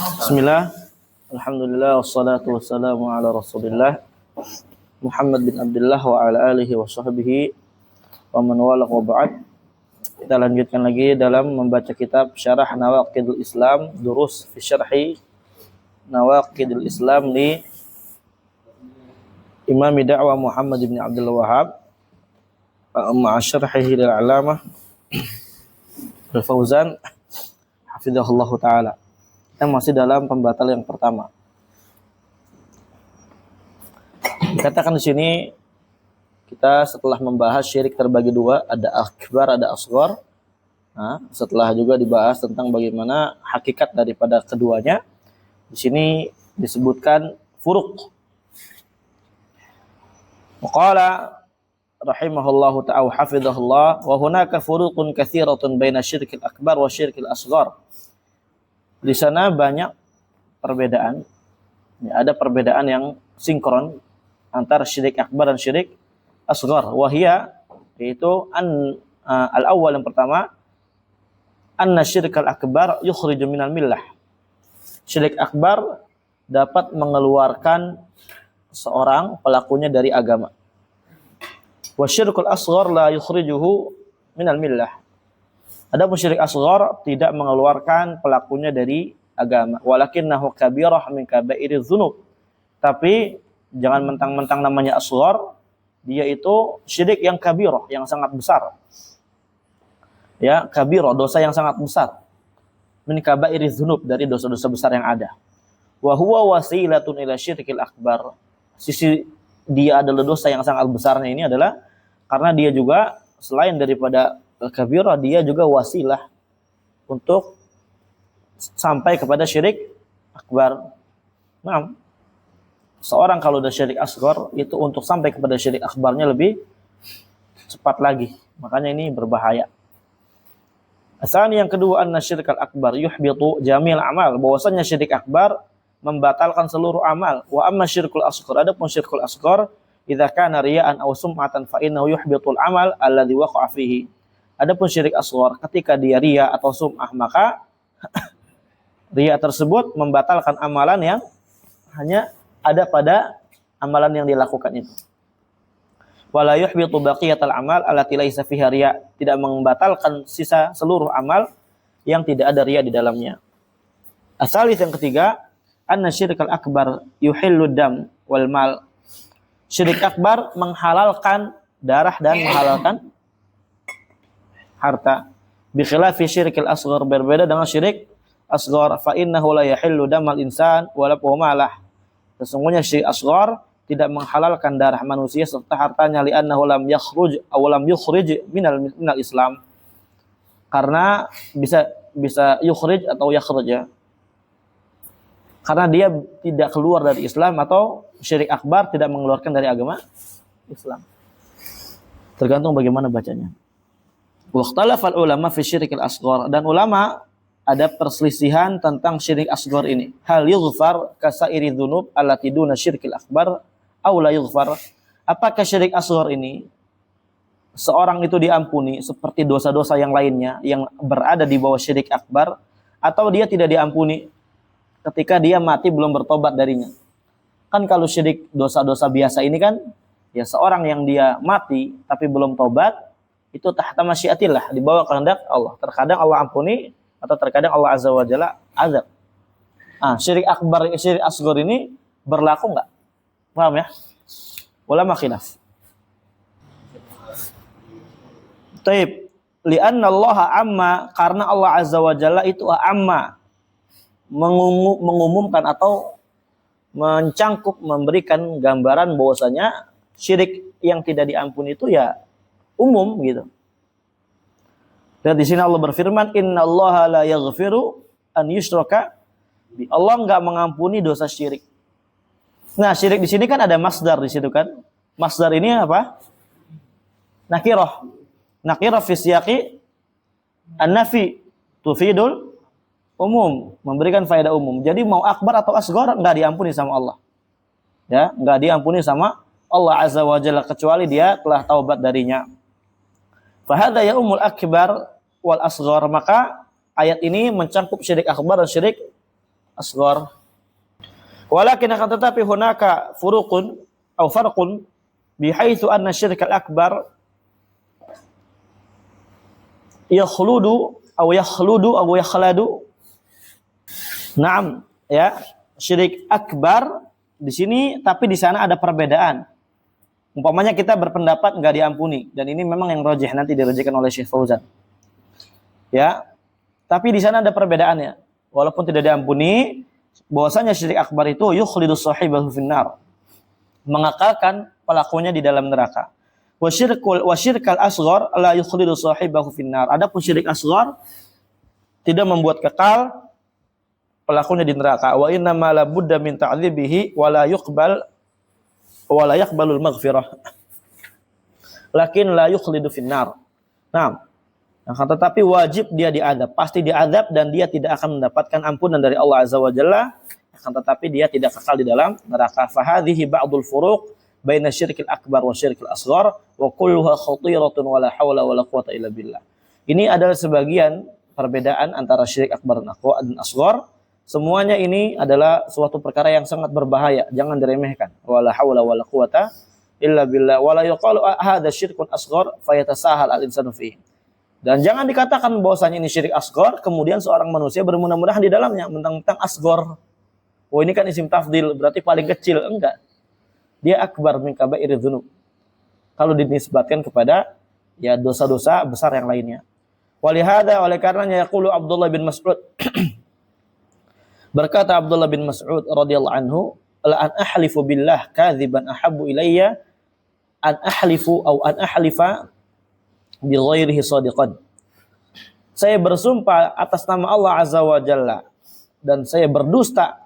Bismillah, alhamdulillah, wassalatu wassalamu ala rasulillah Muhammad bin Abdullah wa ala alihi wa sahbihi wa man wala wa ba'd. Kita lanjutkan lagi dalam membaca kitab Syarah Nawaqidul Islam, Durus fi Syarhi Nawaqidul Islam li Imam Da'wah Muhammad bin Abdul Wahhab ma'a syarhihi lil Alamah Al-Fauzan hafizahullahu taala. Kita masih dalam pembatal yang pertama. Dikatakan di sini kita setelah membahas syirik terbagi dua, ada akbar, ada asghar. Nah, setelah juga dibahas tentang bagaimana hakikat daripada keduanya, di sini disebutkan furuq. Qala rahimahullahu ta'ala hafizahullah wa hunaka furuqun katsiratun baina syirkil akbar wa syirkil asghar. Di sana banyak perbedaan. Ada perbedaan yang sinkron antara syirik akbar dan syirik asghar. Wahia, yaitu al-awwal, yang pertama, anna syirkal akbar yukhriju minal millah. Syirik akbar dapat mengeluarkan seorang pelakunya dari agama. Wa syirkul asghar la yukhrijuhu minal millah. Adapun syirik asghar tidak mengeluarkan pelakunya dari agama. Walakinnahu kabirah min kabairiz dzunub. Tapi jangan mentang-mentang namanya asghar, dia itu syirik yang kabirah, yang sangat besar. Ya, kabirah, dosa yang sangat besar. Min kabairiz dzunub, dari dosa-dosa besar yang ada. Wa huwa wasilatun ila syirkil akbar. Sisi dia adalah dosa yang sangat besarnya ini adalah karena dia juga selain daripada kabirah, dia juga wasilah untuk sampai kepada syirik akbar. Nah, seorang kalau udah syirik asghar, itu untuk sampai kepada syirik akbarnya lebih cepat lagi. Makanya ini berbahaya. Asal yang kedua, anna syirkal akbar yuhbitu jamil amal. Bahwasanya syirik akbar membatalkan seluruh amal. Wa amma syirkul asghar, adapun syirkul asghar, idza kana riya'an aw sum'atan fa innahu yuhbitul amal alladhi waqa'a fihi. Adapun syirik asghar, ketika dia riya atau sum'ah, maka riya tersebut membatalkan amalan yang hanya ada pada amalan yang dilakukan itu. Wala yuhbitu baqiyatal amal allati laisa fiha riya, tidak membatalkan sisa seluruh amal yang tidak ada riya di dalamnya. Asalis yang ketiga, anna syirkal akbar yuhillu dam wal mal. Syirik akbar menghalalkan darah dan menghalalkan harta. Bi khilafi syirkil asghar, berbeda dengan syirik asghar, fa innahu la yahillu damal insan wala malah. Sesungguhnya syirik asghar tidak menghalalkan darah manusia serta hartanya, li annahu lam yakhruj aw lam yukhrij minal Islam. Karena bisa yukhrij atau yakhruj, ya. Karena dia tidak keluar dari Islam, atau syirik akbar tidak mengeluarkan dari agama Islam. Tergantung bagaimana bacanya. Waqtalafal ulama fi syirkil asghar, dan ulama ada perselisihan tentang syirik asghar ini. Hal yughfar kasairi dzunub allati duna syirkil akbar aw la yughfar. Apakah syirik asghar ini seorang itu diampuni seperti dosa-dosa yang lainnya yang berada di bawah syirik akbar, atau dia tidak diampuni ketika dia mati belum bertobat darinya? Kan kalau syirik dosa-dosa biasa ini kan, ya seorang yang dia mati tapi belum tobat, itu tahta masyiatillah, di bawah kehendak Allah. Terkadang Allah ampuni, atau terkadang Allah azza wa jalla azab. Syirik akbar, syirik asghar ini berlaku enggak? Paham ya? Ulama khilaf. Taib, li'anna Allah amma, karena Allah azza wa jalla itu amma, mengumumkan atau mencangkup, memberikan gambaran bahwasanya syirik yang tidak diampuni itu ya umum gitu. Dan di sini Allah berfirman, innallaha la yaghfiru an yushraka bi. Allah enggak mengampuni dosa syirik. Nah, syirik di sini kan ada masdar di situ kan. Masdar ini apa? Nakirah. Nakirah fi siyaqi an-nafi tufidul umum, memberikan faedah umum. Jadi mau akbar atau asghar enggak diampuni sama Allah. Ya, enggak diampuni sama Allah azza wa jalla kecuali dia telah taubat darinya. Fahadha ya umul akbar wal asghar, maka ayat ini mencakup syirik akbar dan syirik asghar. Walakin akan tetapi hunaka furuqun atau farqun bihaitsu anna syirk al-akbar yakhludu aw yakhladu. Naam, ya, syirik akbar di sini, tapi di sana ada perbedaan. Umpamanya kita berpendapat enggak diampuni, dan ini memang yang rajih nanti dirajihkan oleh Syekh Fauzan. Ya. Tapi di sana ada perbedaannya. Walaupun tidak diampuni, bahwasanya syirik akbar itu yukhlidu sahibahu finnar, mengekalkan pelakunya di dalam neraka. Wa syirkal asghar la yukhlidu sahibahu finnar. Adapun syirik asghar tidak membuat kekal pelakunya di neraka. Wa inna ma la budda min ta'dzibihi wa la yaqbalul maghfirah. Lakin la yukhlidu finnar. Nah, akan tetapi wajib dia diazab, pasti diazab, dan dia tidak akan mendapatkan ampunan dari Allah Azza wa Jalla, akan tetapi dia tidak kekal di dalam neraka. Fa hadhihi ba'dul furuq baina syirkil akbar wa syirkil asghar wa kulluha khatiratun wa la haula wa la quwata illa billah. Ini adalah sebagian perbedaan antara syirik akbar dan asghar. Semuanya ini adalah suatu perkara yang sangat berbahaya, jangan diremehkan. Wa la haula wa la quwata illa billah. Wa la yuqalu hadza syirkun asghar fayatasahal al-insanu fihi. Dan jangan dikatakan bahwasanya ini syirik asghar, kemudian seorang manusia bermudah-mudahan di dalamnya, mentang-mentang asghar. Oh, ini kan isim tafdil, berarti paling kecil. Enggak. Dia akbar min kaba'iriz dzunub. Kalau dinisbatkan kepada ya dosa-dosa besar yang lainnya. Walihada, oleh karenanya yaqulu Abdullah bin Mas'ud. Berkata Abdullah bin Mas'ud radhiyallahu anhu, la an ahlifu billah kadziban ahabbu ilayya an ahlifa bi ghairihi shadiqan. Saya bersumpah atas nama Allah Azza wa Jalla dan saya berdusta,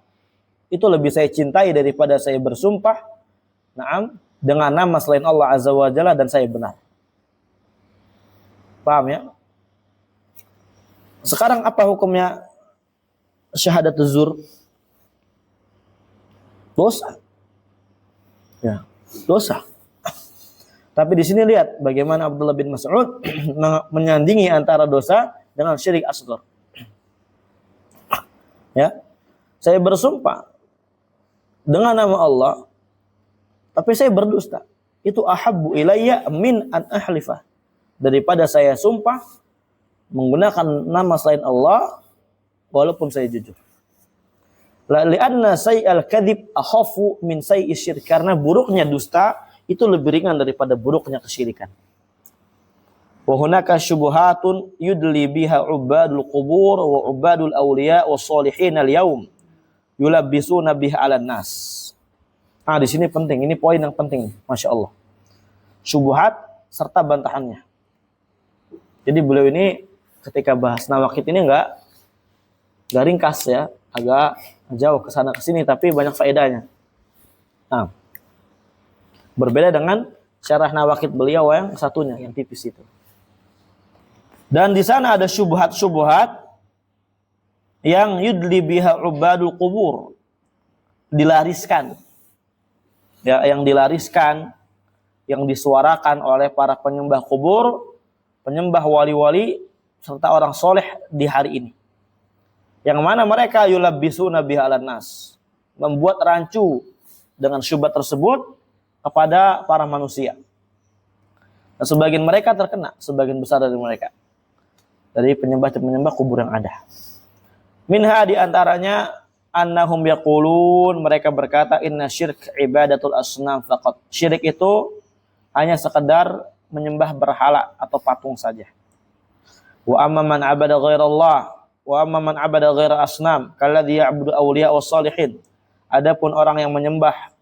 itu lebih saya cintai daripada saya bersumpah dengan nama selain Allah Azza wa Jalla dan saya benar. Paham ya? Sekarang apa hukumnya syahadatuz zur? Dosa. Ya, dosa. Tapi di sini lihat bagaimana Abdullah bin Mas'ud menyandingi antara dosa dengan syirik asghar. Ya. Saya bersumpah dengan nama Allah, tapi saya berdusta. Itu ahabbu ilayya min an ahlifa. Daripada saya sumpah menggunakan nama selain Allah walaupun saya jujur. Li'anna say'al kadhib akhafu min say'i syirk. Karena buruknya dusta itu lebih ringan daripada buruknya kesyirikan. Wa hunaka syubhatun yudli biha ubadul qubur wa ubadul awliya wa sholihin al-yaum yulabbisuna biha 'alan nas. Di sini penting, ini poin yang penting, Masya Allah. Syubhat serta bantahannya. Jadi beliau ini ketika bahas nawaqid ini enggak ringkas ya, agak jauh ke sana ke sini tapi banyak faedahnya. Berbeda dengan syarah nawaqid beliau yang satunya, yang tipis itu. Dan di sana ada syubhat-syubhat yang yudli biha ubadul qubur, dilariskan. Ya, yang dilariskan, yang disuarakan oleh para penyembah kubur, penyembah wali-wali serta orang soleh di hari ini. Yang mana mereka yulabbisuna biha 'alan nas, membuat rancu dengan syubhat tersebut kepada para manusia. Dan sebagian mereka terkena, sebagian besar dari mereka, dari penyembah-penyembah kubur yang ada. Minha di antaranya annahum yaqulun, mereka berkata inna syirk ibadatul asnam faqat. Syirik itu hanya sekedar menyembah berhala atau patung saja. Wa amma man abada ghairallah wa amma man abada ghaira asnam kalladzi ya'budu awliya was salihin. Adapun orang yang menyembah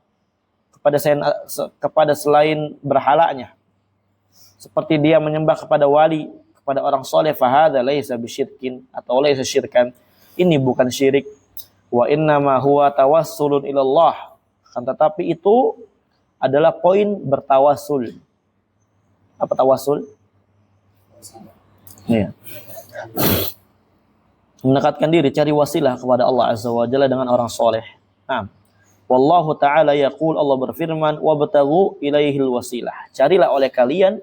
kepada selain berhalanya, seperti dia menyembah kepada wali, kepada orang soleh, fahadha laisa bisyirkin atau laisa syirkan, ini bukan syirik. Wa innama huwa tawassulun ilallah, kan tetapi itu adalah poin bertawassul. Apa tawassul? Iya. Mendekatkan diri, cari wasilah kepada Allah Azza wa Jalla dengan orang soleh. Wallahu ta'ala yaqul, Allah berfirman, wabtaghu ilaihil wasilah. Carilah oleh kalian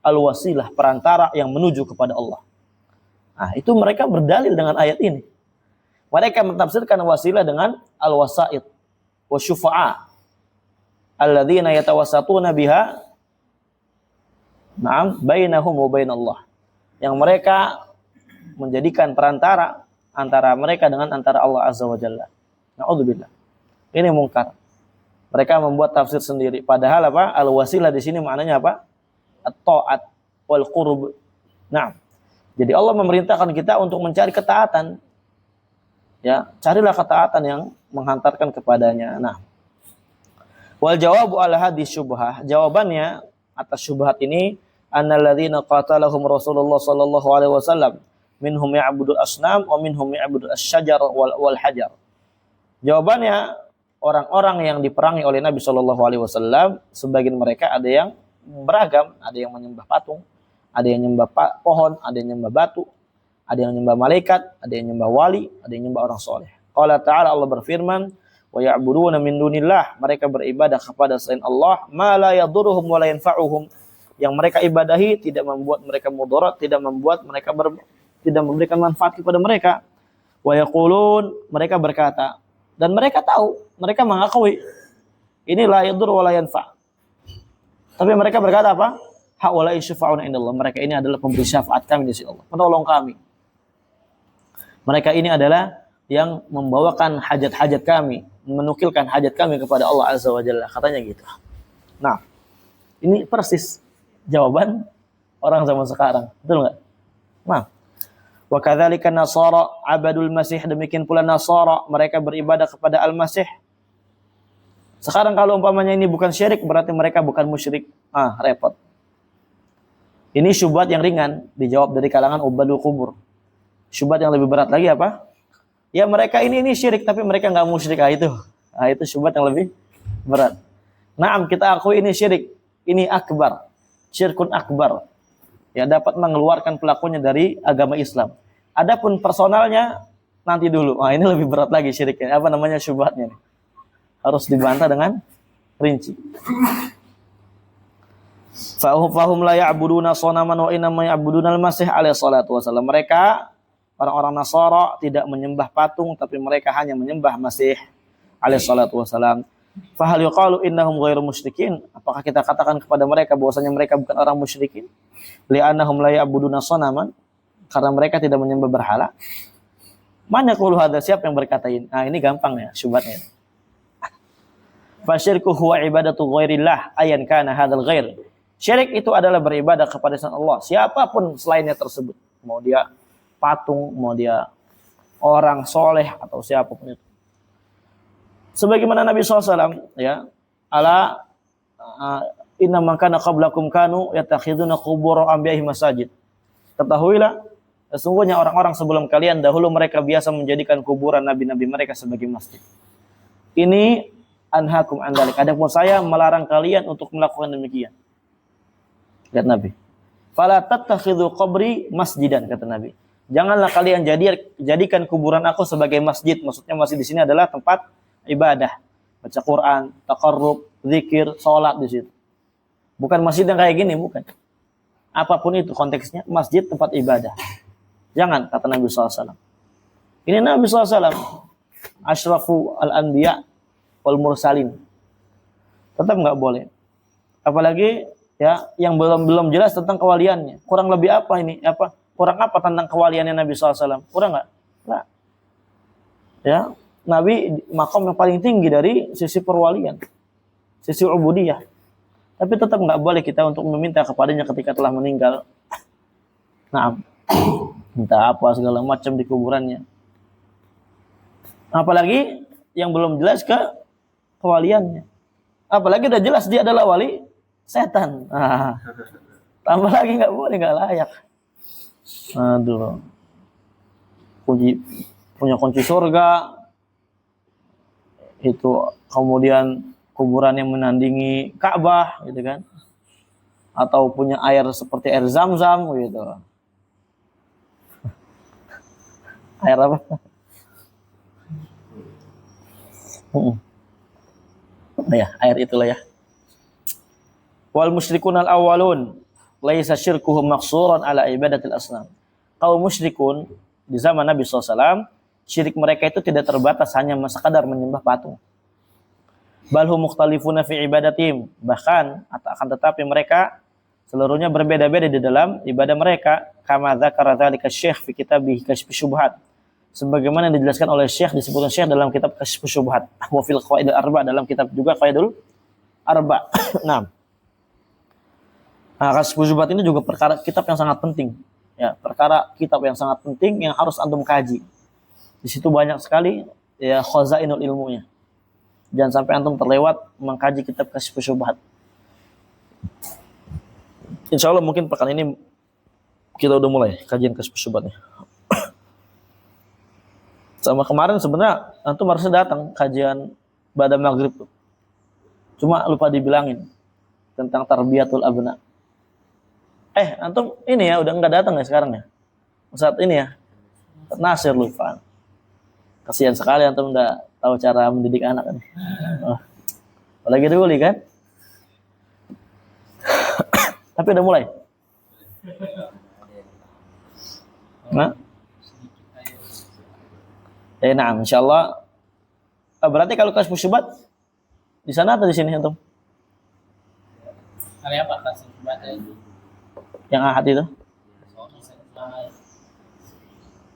al-wasilah, perantara yang menuju kepada Allah. Itu mereka berdalil dengan ayat ini. Mereka mentafsirkan wasilah dengan al-wasa'id wa syufa'a alladzina yatawassatuna biha bainahum wa bainallah. Yang mereka menjadikan perantara antara mereka dengan antara Allah Azza wa Jalla. Na'udzubillah. Ini mungkar. Mereka membuat tafsir sendiri. Padahal apa? Al-wasilah di sini maknanya apa? At-ta'at wal qurb. Nah, jadi Allah memerintahkan kita untuk mencari ketaatan. Ya, carilah ketaatan yang menghantarkan kepadanya. Nah, wal jawabu ala hadis syubhah. Jawabannya atas syubhat ini, annalladzina qatalahum Rasulullah sallallahu alaihi wasallam minhum ya'budul asnam wa minhum ya'budul asyajar wal hajar. Jawabannya, orang-orang yang diperangi oleh Nabi sallallahu alaihi wasallam, sebagian mereka ada yang beragam, ada yang menyembah patung, ada yang menyembah pohon, ada yang menyembah batu, ada yang menyembah malaikat, ada yang menyembah wali, ada yang menyembah orang soleh. Qala ta'ala, Allah berfirman, wa ya'buduna min dunillah, mereka beribadah kepada selain Allah, ma la yadurruhum wa la yanfa'uhum, yang mereka ibadahi tidak membuat mereka mudarat, tidak membuat mereka tidak memberikan manfaat kepada mereka. Wa yaqulun, mereka berkata, dan mereka tahu, mereka mengakui ini la yadur wa la yanfa'. Tapi mereka berkata apa? Haula'i syufa'una indallah, mereka ini adalah pemberi syafaat kami di sisi Allah, penolong kami. Mereka ini adalah yang membawakan hajat-hajat kami, menukilkan hajat kami kepada Allah Azza wa Jalla, katanya gitu. Nah, ini persis jawaban orang zaman sekarang, betul enggak? Nah, wa kadzalika nasara abadul masih, demikian pula nasara, mereka beribadah kepada al-masih. Sekarang kalau umpamanya ini bukan syirik, berarti mereka bukan musyrik. Repot. Ini syubhat yang ringan, dijawab dari kalangan ubadul kubur. Syubhat yang lebih berat lagi apa? Ya mereka ini syirik, tapi mereka nggak musyrik. Itu syubhat yang lebih berat. Naam, kita akui ini syirik, ini akbar, syirkun akbar. Ya, dapat mengeluarkan pelakunya dari agama Islam. Adapun personalnya nanti dulu. Ini lebih berat lagi syiriknya. Apa namanya syubhatnya nih? Harus dibantah dengan rinci. Fahum la ya'buduna sonaman wa innama ya'buduna al-masih alaihi salatu wasallam. Mereka orang-orang Nasara tidak menyembah patung, tapi mereka hanya menyembah Masih alaihi salatu wasallam. Fahal yuqalu innahum ghairu musyrikin? Apakah kita katakan kepada mereka bahwasanya mereka bukan orang musyrikin? Li'annahum la ya'buduna sonaman, karena mereka tidak menyembah berhala. Mana qulu hadza, siapa yang berkata ini? Ini gampang ya syubhatnya. Fasyirku huwa ibadatu ghairillah ayan kana hadzal ghair. Syirik itu adalah beribadah kepada selain Allah, siapapun selainnya tersebut. Mau dia patung, mau dia orang soleh atau siapapun itu. Sebagaimana Nabi SAW, ya, inna man kana qablakum kanu yattakhiduna qubur anbiya'i masajid. Ketahuilah, sesungguhnya orang-orang sebelum kalian dahulu mereka biasa menjadikan kuburan nabi-nabi mereka sebagai masjid. Ini anhakum an dzalik. Adapun saya melarang kalian untuk melakukan demikian. Lihat Nabi. Fala tattakhidhu qabri masjidan, kata Nabi. Janganlah kalian jadikan kuburan aku sebagai masjid. Maksudnya masjid di sini adalah tempat ibadah, baca Quran, taqarrub, zikir, salat di situ. Bukan masjid yang kayak gini, bukan. Apapun itu konteksnya, masjid tempat ibadah. Jangan, kata Nabi SAW. Ini Nabi SAW, Ashrafu al-anbiya wal mursalin. Tetap nggak boleh. Apalagi ya yang belum jelas tentang kewaliannya. Kurang lebih apa ini? Kurang apa tentang kewaliannya Nabi SAW? Kurang nggak? Nggak. Ya, Nabi makom yang paling tinggi dari sisi perwalian, sisi ubudiyah. Tapi tetap nggak boleh kita untuk meminta kepadanya ketika telah meninggal. Nah, minta apa segala macam di kuburannya. Apalagi yang belum jelas kewaliannya. Apalagi udah jelas dia adalah wali setan. Tambah lagi nggak boleh, nggak layak. Aduh, punya kunci surga itu, kemudian kuburan yang menandingi Ka'bah, gitu kan? Atau punya air seperti air Zam-Zam, gitu. Air apa? Ya, air itulah ya. Wal musyrikun al-awwalun laisa syirkuhum maqsuran ala ibadatil asnam. Kaum musyrikun di zaman Nabi SAW syirik mereka itu tidak terbatas hanya sekadar menyembah patung. Bal hum mukhtalifuna fi ibadatihim, bahkan akan tetapi mereka seluruhnya berbeda-beda di dalam ibadah mereka. Kama dzakara dzalika Syekh fi kitabih Kasyfus Syubhat, sebagaimana dijelaskan oleh Syekh, disebutkan Syekh dalam kitab Kasyfus Syubhat, wa fil Qawaidul Arba, dalam kitab juga Qawaidul Arba. Nah, Kasyfus Syubhat ini juga perkara kitab yang sangat penting. Ya, perkara kitab yang sangat penting yang harus antum kaji. Di situ banyak sekali ya khazainul ilmunya. Jangan sampai antum terlewat mengkaji kitab Kasyfus Syubhat. Insya Allah mungkin pekan ini kita udah mulai kajian Kasyfus Syubhatnya. Sama kemarin sebenarnya antum harusnya datang kajian pada maghrib tuh. Cuma lupa dibilangin tentang tarbiyatul abna. Antum ini ya udah enggak datang ya sekarang ya. Saat ini ya. Nasir lupa. Kasihan sekali antum udah tahu cara mendidik anak kan. Lagi dulu kan? Tapi udah mulai. Nah, insyaallah. Berarti kalau Kasyfus Syubhat di sana atau di sini antum? Kali apa Kasyfus Syubhat itu? Yang Ahad itu?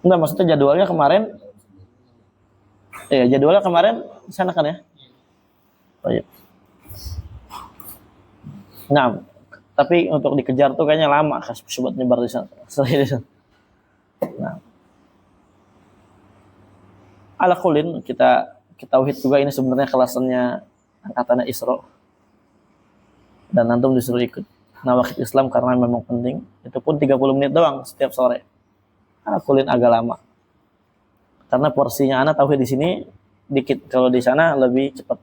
Enggak, maksudnya jadwalnya kemarin. Jadwalnya kemarin di sana kan ya? Oh iya. Nah, tapi untuk dikejar tuh kayaknya lama Kasyfus Syubhat nyebar di sana. Nah. Ala kulin kita tauhid juga ini sebenarnya kelasannya angkatannya Isra. Dan antum disuruh ikut Nawaqid Islam karena memang penting. Itu pun 30 menit doang setiap sore. Ala kulin agak lama. Karena porsinya anak tauhid di sini dikit, kalau di sana lebih cepat.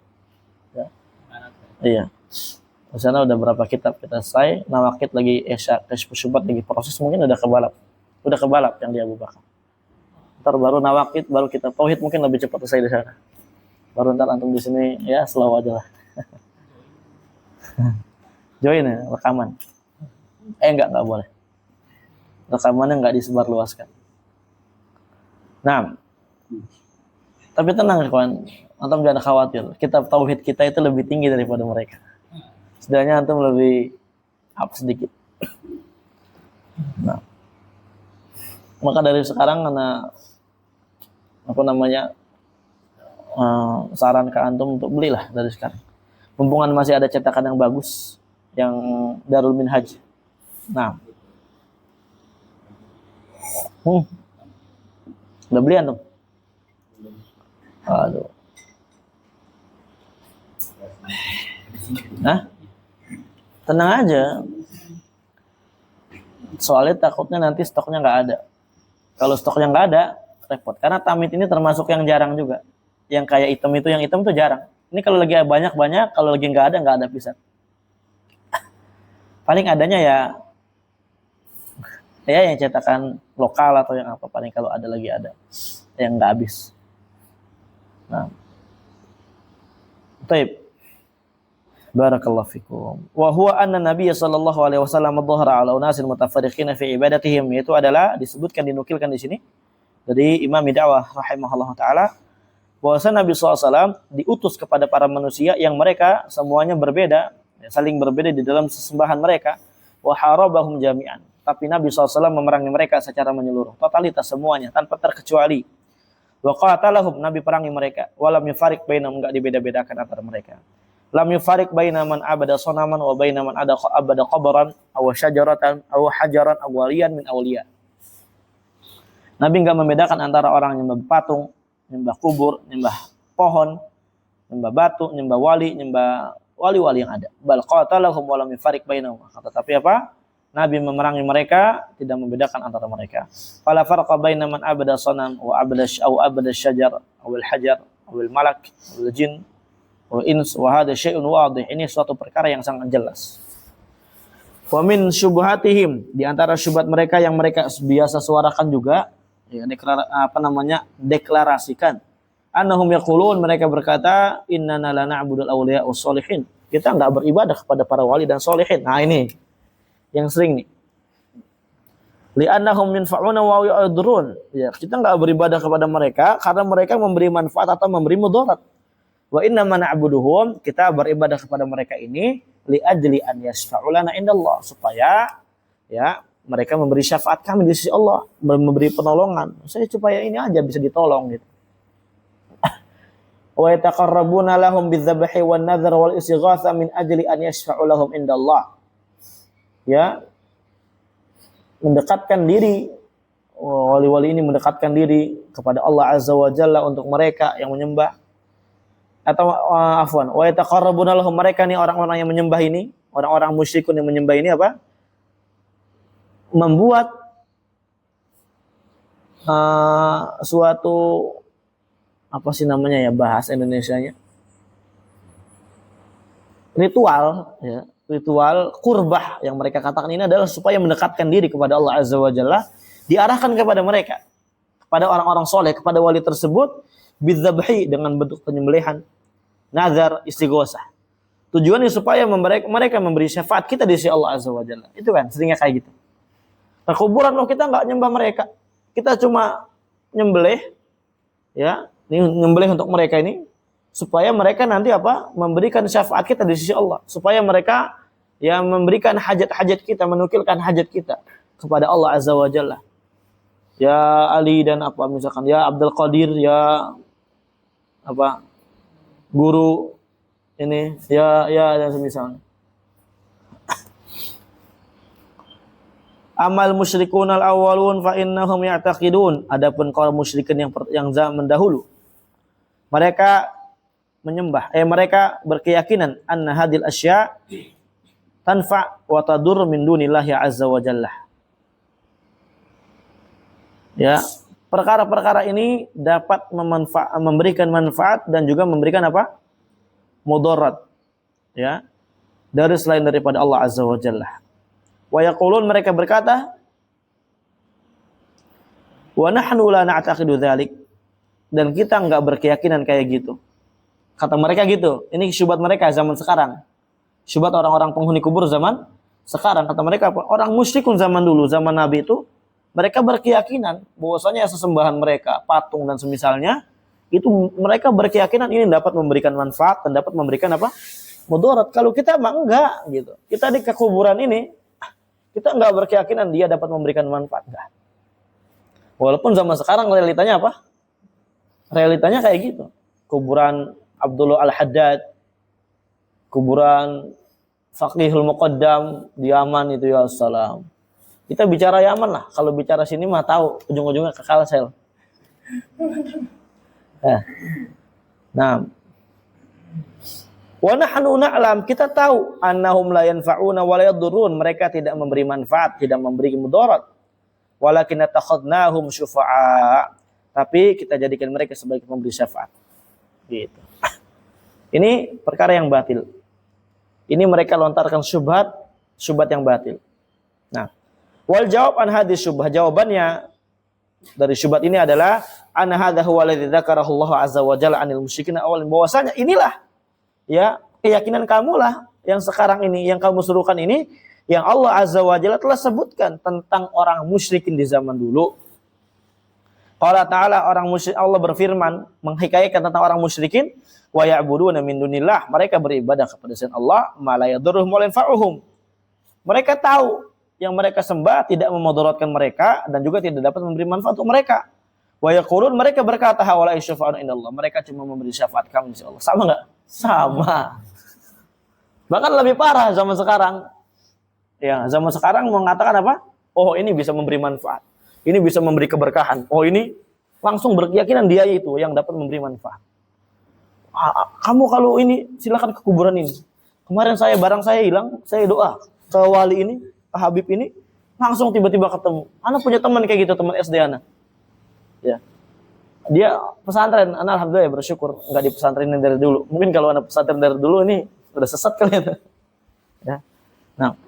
Ya. Iya. Di sana udah berapa kitab kita selesai, Nawaqid lagi Kasyfus Syubhat lagi proses, mungkin udah kebalap yang di Abu Bakar. Ntar baru Nawaqid, baru kita tauhid mungkin lebih cepat selesai di sana. Baru ntar antum di sini ya slow aja lah. Join ya, rekaman. Enggak boleh. Rekamannya enggak disebarluaskan. Nah, tapi tenang kawan, antum jangan khawatir. Kitab tauhid kita itu lebih tinggi daripada mereka. Setidaknya antum lebih up sedikit. Nah, maka dari sekarang saran ke antum untuk belilah dari sekarang. Mumpung masih ada cetakan yang bagus, yang Darul Minhaj. Nah, udah beli antum? Aduh. Tenang aja. Soalnya takutnya nanti stoknya nggak ada. Kalau stoknya nggak ada, repot. Karena tamit ini termasuk yang jarang juga. Yang kayak yang hitam itu jarang. Ini kalau lagi banyak, kalau lagi nggak ada pisan. Paling adanya ya yang cetakan lokal atau yang apa, paling kalau ada lagi ada yang nggak habis. Nah, taib. Barakallahu fikum. Wa huwa anna Nabiy sallallahu alaihi wasallam dhahara ala unasin mutafarriqin fi ibadatihim, itu adalah dinukilkan di sini dari Imam Da'wah rahimahullah taala, bahwa Nabi SAW diutus kepada para manusia yang mereka semuanya berbeda, saling berbeda di dalam sesembahan mereka. Wa harabahum jami'an, tapi Nabi SAW memerangi mereka secara menyeluruh, totalitas semuanya tanpa terkecuali. Wa qatalahum, Nabi perangi mereka. Walam yufarik bainahum, enggak dibeda-bedakan antara mereka. Lam yufarik baina man abada sonaman wa baina man abada qabran aw syajaratan aw hajaran aw waliyan min awliya. Nabi enggak membedakan antara orang yang nyembah patung, nyembah kubur, nyembah pohon, nyembah batu, nyembah wali-wali yang ada. Bal qatalahum wa lam yufarik bainahum. Tetapi apa? Nabi memerangi mereka, tidak membedakan antara mereka. Fala farqa baina man abada sanam wa abada syajar aw al hajar aw al malak aw al jin wa ins wa hada syai'un wadih. Ini suatu perkara yang sangat jelas. Wa min syubhatihim, di antara syubhat mereka yang mereka biasa suarakan juga, ya, deklarasikan. Annahum yaqulun, mereka berkata, innana la na'budul awliya was solihin. Kita enggak beribadah kepada para wali dan solihin. Nah, ini yang sering nih. Li'annahum yanfa'una wa yadurrun. Ya, kita enggak beribadah kepada mereka karena mereka memberi manfaat atau memberi mudarat. Wa inna ma na'buduhum, kita beribadah kepada mereka ini li ajli an yashfa'u lana indallah, supaya ya mereka memberi syafaat kami di sisi Allah, memberi penolongan. Saya supaya ini aja bisa ditolong gitu. Wa yataqarrabuna lahum bidzabhi wan nadhr wal istighatha min ajli an yashfa'u lahum indallah. Ya, mendekatkan diri, wali-wali ini mendekatkan diri kepada Allah Azza wa Jalla untuk mereka yang menyembah, atau wa yataqarrabuna lahum, mereka nih orang-orang yang menyembah ini, orang-orang musyrikun yang menyembah ini apa? Membuat suatu apa sih namanya ya, bahasa Indonesianya, ritual ya. Ritual kurbah yang mereka katakan ini adalah supaya mendekatkan diri kepada Allah Azza wa Jalla, diarahkan kepada mereka, kepada orang-orang soleh, kepada wali tersebut, bidzabhi, dengan bentuk penyembelihan, nazar, istighosah. Tujuannya supaya mereka memberi syafaat kita di sisi Allah Azza wa Jalla. Itu kan seringnya kayak gitu. Nah, kuburan loh, kita nggak nyembah mereka, kita cuma nyembelih, ya, ini nyembelih untuk mereka ini, supaya mereka nanti apa? Memberikan syafaat kita di sisi Allah, supaya mereka ya memberikan hajat-hajat kita, menukilkan hajat kita kepada Allah Azza wa Jalla. Ya Ali dan apa misalkan ya Abdul Qadir, ya apa guru ini, ya dan semisalnya. Amal musyrikun al-awwalun fa innahum ya'taqidun. Adapun kaum musyrikin yang zaman dahulu, mereka menyembah, mereka berkeyakinan anna hadil asya tanfa wa tadur min dunillahi azza wa jalla. Ya, perkara-perkara ini dapat memberikan manfaat dan juga memberikan apa? Mudarat. Ya, dari selain daripada Allah azza wa jalla. Wa yaqulun, mereka berkata, wa nahnu la na'taqidu dzalik, dan kita enggak berkeyakinan kayak gitu. Kata mereka gitu. Ini syubhat mereka zaman sekarang. Syubhat orang-orang penghuni kubur zaman sekarang. Kata mereka apa? Orang musyrikun zaman dulu, zaman Nabi itu, mereka berkeyakinan bahwasanya sesembahan mereka, patung dan semisalnya, itu mereka berkeyakinan ini dapat memberikan manfaat dan dapat memberikan apa? Mudarat. Kalau kita mah enggak gitu. Kita di kuburan ini, kita enggak berkeyakinan dia dapat memberikan manfaat, enggak. Walaupun zaman sekarang realitanya apa? Realitanya kayak gitu. Kuburan Abdullah Al-Haddad, kuburan Faqihul Muqaddam di Yaman itu, ya salam. Kita bicara Yaman lah, kalau bicara sini mah tahu ujung-ujungnya ke Kalsel. Nah, wa nahnu na'lam, kita tahu annahum la yanfa'una wa la yadurrun, mereka tidak memberi manfaat, tidak memberi mudarat. Walakin takhadnahum syufa'a, tapi kita jadikan mereka sebagai pemberi syafaat. Gitu. Ini perkara yang batil. Ini mereka lontarkan syubhat yang batil. Nah, wal jawab an hadis syubhat, jawabannya dari syubhat ini adalah anna hadza huwa alladzi dzakarahu Allah azza wa jalla anil musyrikin awalin, bahwasanya inilah ya keyakinan kamu lah yang sekarang ini, yang kamu serukan ini, yang Allah azza wa jalla telah sebutkan tentang orang musyrikin di zaman dulu. Allah Ta'ala, orang musyrik, Allah berfirman menghikayatkan tentang orang musyrikin, wa ya'buduna min dunillah, mereka beribadah kepada selain Allah, ma la yadurruhum wa la yanfa'uhum. Mereka tahu yang mereka sembah tidak memudaratkan mereka dan juga tidak dapat memberi manfaat untuk mereka. Wa yaqulun, mereka berkata hawala syafa'un indallah, mereka cuma memberi syafaat kami di sisi Allah. Sama enggak? Sama. Bahkan lebih parah zaman sekarang. Ya, zaman sekarang mengatakan apa? Oh, ini bisa memberi manfaat. Ini bisa memberi keberkahan. Oh, ini langsung berkeyakinan dia itu yang dapat memberi manfaat. Kamu kalau ini silakan ke kuburan ini. Kemarin barang saya hilang, saya doa ke wali ini, ke Habib ini, langsung tiba-tiba ketemu. Ana punya teman kayak gitu, teman SD Ana. Ya. Dia pesantren, Ana alhamdulillah ya bersyukur enggak di pesantrenin dari dulu. Mungkin kalau Ana pesantren dari dulu ini udah sesat kalian. Ya. Nah.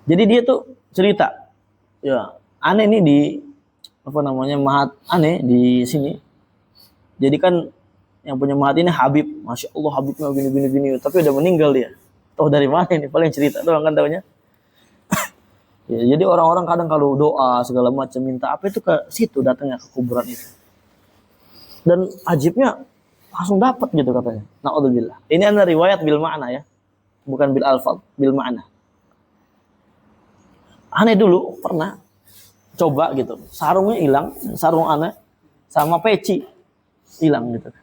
Jadi dia tuh cerita, ya, aneh nih di apa namanya Mahat aneh di sini. Jadi kan yang punya Mahat ini Habib, masya Allah Habibnya gini, tapi udah meninggal dia. Tahu dari mana ini? Paling cerita doang kan taunya. Ya, jadi orang-orang kadang kalau doa segala macam minta apa itu ke situ datangnya ke kuburan itu. Dan ajibnya langsung dapat gitu katanya. Na'udzubillah. Ini adalah riwayat bil ma'na ya. Bukan bil alfaz, bil ma'na. Aneh dulu pernah coba gitu. Sarungnya hilang, sarung aneh sama peci hilang gitu.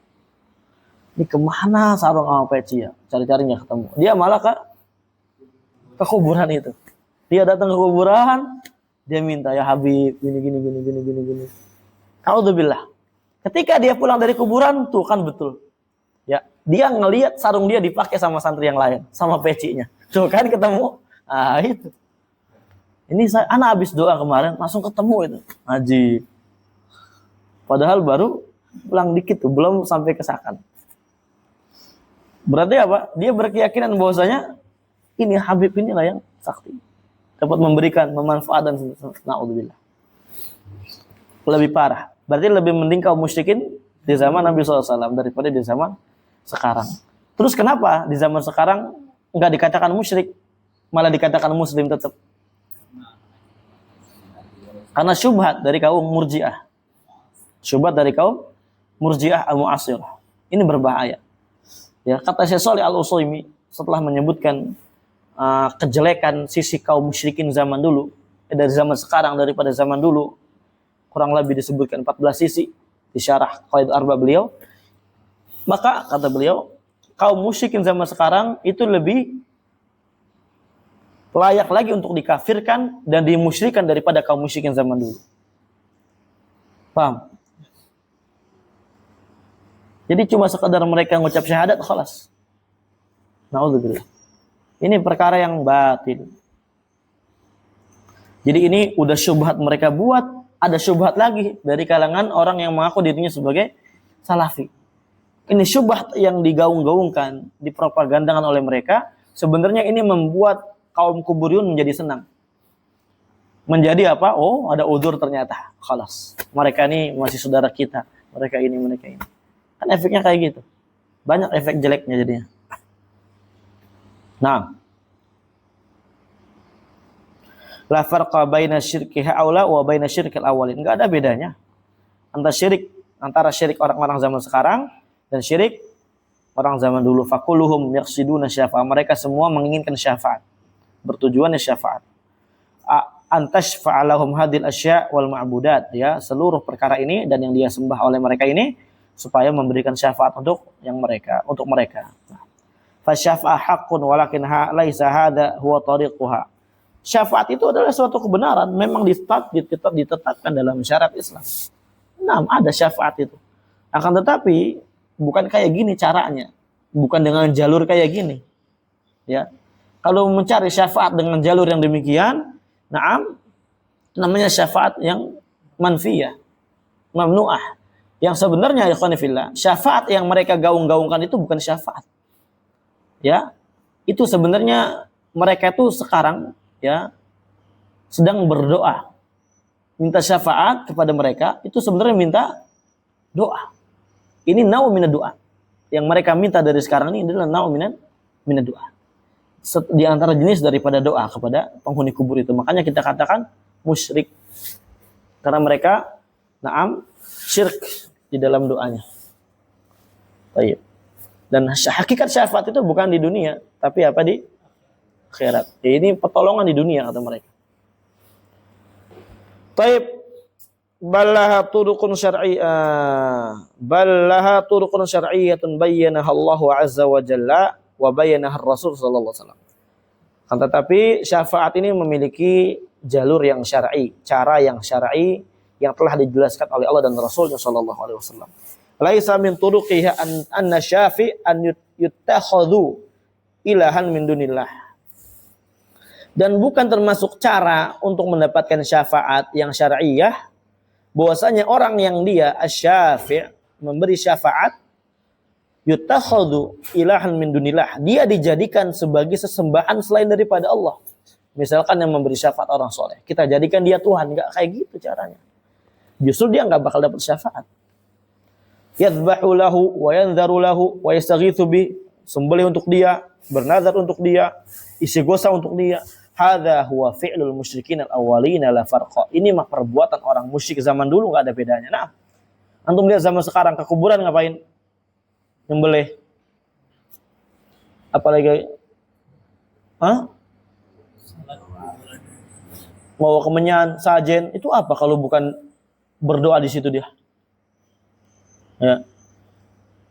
Ini kemana sarung sama peci ya? Cari-cari nggak ketemu. Dia malah ke kuburan itu. Dia datang ke kuburan, dia minta ya Habib, gini. Alhamdulillah. Ketika dia pulang dari kuburan, tuh kan betul. Ya, dia ngelihat sarung dia dipakai sama santri yang lain, sama pecinya. Tuh kan ketemu. Ah itu. Ini anak habis doa kemarin, langsung ketemu itu. Haji. Padahal baru pulang dikit tuh, belum sampai ke Sakan. Berarti apa? Dia berkeyakinan bahwasanya ini Habib inilah yang sakti. Dapat memberikan, memanfaatkan. Na'udzubillah. Lebih parah. Berarti lebih mending kaum musyrikin di zaman Nabi SAW daripada di zaman sekarang. Terus kenapa di zaman sekarang enggak dikatakan musyrik, malah dikatakan muslim tetap? Karena syubhat dari kaum Murji'ah. Syubhat dari kaum Murji'ah al-Mu'asirah. Ini berbahaya. Ya, kata Syekh Shalih Al-Utsaimin setelah menyebutkan kejelekan sisi kaum musyrikin zaman dulu, dari zaman sekarang daripada zaman dulu, kurang lebih disebutkan 14 sisi di syarah Qaid Arba beliau. Maka kata beliau, kaum musyrikin zaman sekarang itu lebih layak lagi untuk dikafirkan dan dimusyrikan daripada kaum musyrikin zaman dulu. Paham? Jadi cuma sekadar mereka ngucap syahadat, khalas. Na'udzubillah. Ini perkara yang batin. Jadi ini udah syubhat mereka buat, ada syubhat lagi dari kalangan orang yang mengaku dirinya sebagai salafi. Ini syubhat yang digaung-gaungkan, dipropagandakan oleh mereka, sebenarnya ini membuat kaum kuburiyun menjadi senang. Menjadi apa? Oh, ada udzur ternyata. Khalas. Mereka ini masih saudara kita. Mereka ini. Kan efeknya kayak gitu. Banyak efek jeleknya jadinya. Nah. La farqa baina syirki haula wa baina syirkil awwalin. Enggak ada bedanya antara syirik orang-orang zaman sekarang dan syirik orang zaman dulu. Faquluhum yaqsiduna syafa'a. Mereka semua menginginkan syafaat. Bertujuannya syafaat. Antashfa'a lahum hadil asya' wal ma'budat, ya, seluruh perkara ini dan yang dia sembah oleh mereka ini supaya memberikan syafaat untuk mereka. Fa syafa'a haqqun walakin laisa hadza huwa tariquha. Syafaat itu adalah suatu kebenaran, memang ditetapkan dalam syariat Islam. Nah, ada syafaat itu. Akan tetapi bukan kayak gini caranya. Bukan dengan jalur kayak gini. Ya. Kalau mencari syafaat dengan jalur yang demikian, namanya syafaat yang manfiyah, mamnu'ah. Yang sebenarnya ya khonifillah, syafaat yang mereka gaung-gaungkan itu bukan syafaat. Ya. Itu sebenarnya mereka itu sekarang ya sedang berdoa. Minta syafaat kepada mereka itu sebenarnya minta doa. Ini nau' minad doa. Yang mereka minta dari sekarang ini adalah nau' minad doa. Di antara jenis daripada doa kepada penghuni kubur itu. Makanya kita katakan musyrik. Karena mereka syirik di dalam doanya. Baik. Dan hakikat syafaat itu bukan di dunia, tapi apa di akhirat. Ini pertolongan di dunia kata mereka. Baik. Ballaha turuqun syar'iyyatun bayyanaha Allah azza wa jalla wa bayyanaha Rasul sallallahu alaihi wasallam. Kan tetapi syafaat ini memiliki jalur yang syar'i, cara yang syar'i yang telah dijelaskan oleh Allah dan Rasulnya sallallahu alaihi wasallam. Laisa min turuqiha anna syafi' an yuttakhadhu ilahan min dunillah. Dan bukan termasuk cara untuk mendapatkan syafaat yang syar'iyah bahwasanya orang yang dia asy-syafi' memberi syafaat yutakhadhu ilahan min dunillah, dia dijadikan sebagai sesembahan selain daripada Allah. Misalkan yang memberi syafaat orang soleh, kita jadikan dia Tuhan, enggak kayak gitu caranya. Justru dia enggak bakal dapat syafaat. Yadhbahu lahu wa yanzaru lahu wa yastaghitsu bi, sembelih untuk dia, bernazar untuk dia, isi gosah untuk dia. Hadza huwa fi'lul musyrikin al-awwalina la farqa. Ini mah perbuatan orang musyrik zaman dulu enggak ada bedanya. Nah, antum lihat zaman sekarang ke kuburan ngapain? Nyembelih. Apalagi mau kemenyan, sajen, itu apa kalau bukan berdoa di situ dia? Ya.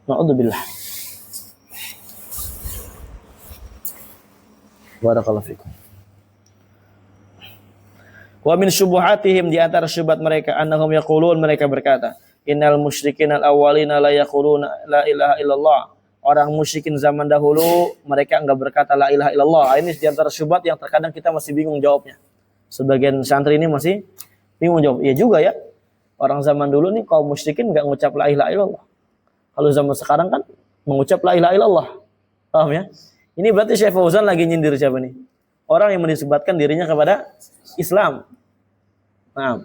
Na'udzubillah. Barakallahu fikum. Wa min syubuhatihim, di antara syubhat mereka, annahum yaqulun, mereka berkata, innal musyrikin al-awwalina la yaquluna la ilaha illallah. Orang musyrikin zaman dahulu mereka enggak berkata la ilaha illallah. Ini di antara syubhat yang terkadang kita masih bingung jawabnya. Sebagian santri ini masih bingung jawab. Iya juga ya. Orang zaman dulu nih kaum musyrikin enggak mengucap la ilaha illallah. Kalau zaman sekarang kan mengucap la ilaha illallah. Paham ya? Ini berarti Syekh Fauzan lagi nyindir siapa nih? Orang yang menisbatkan dirinya kepada Islam. Nah.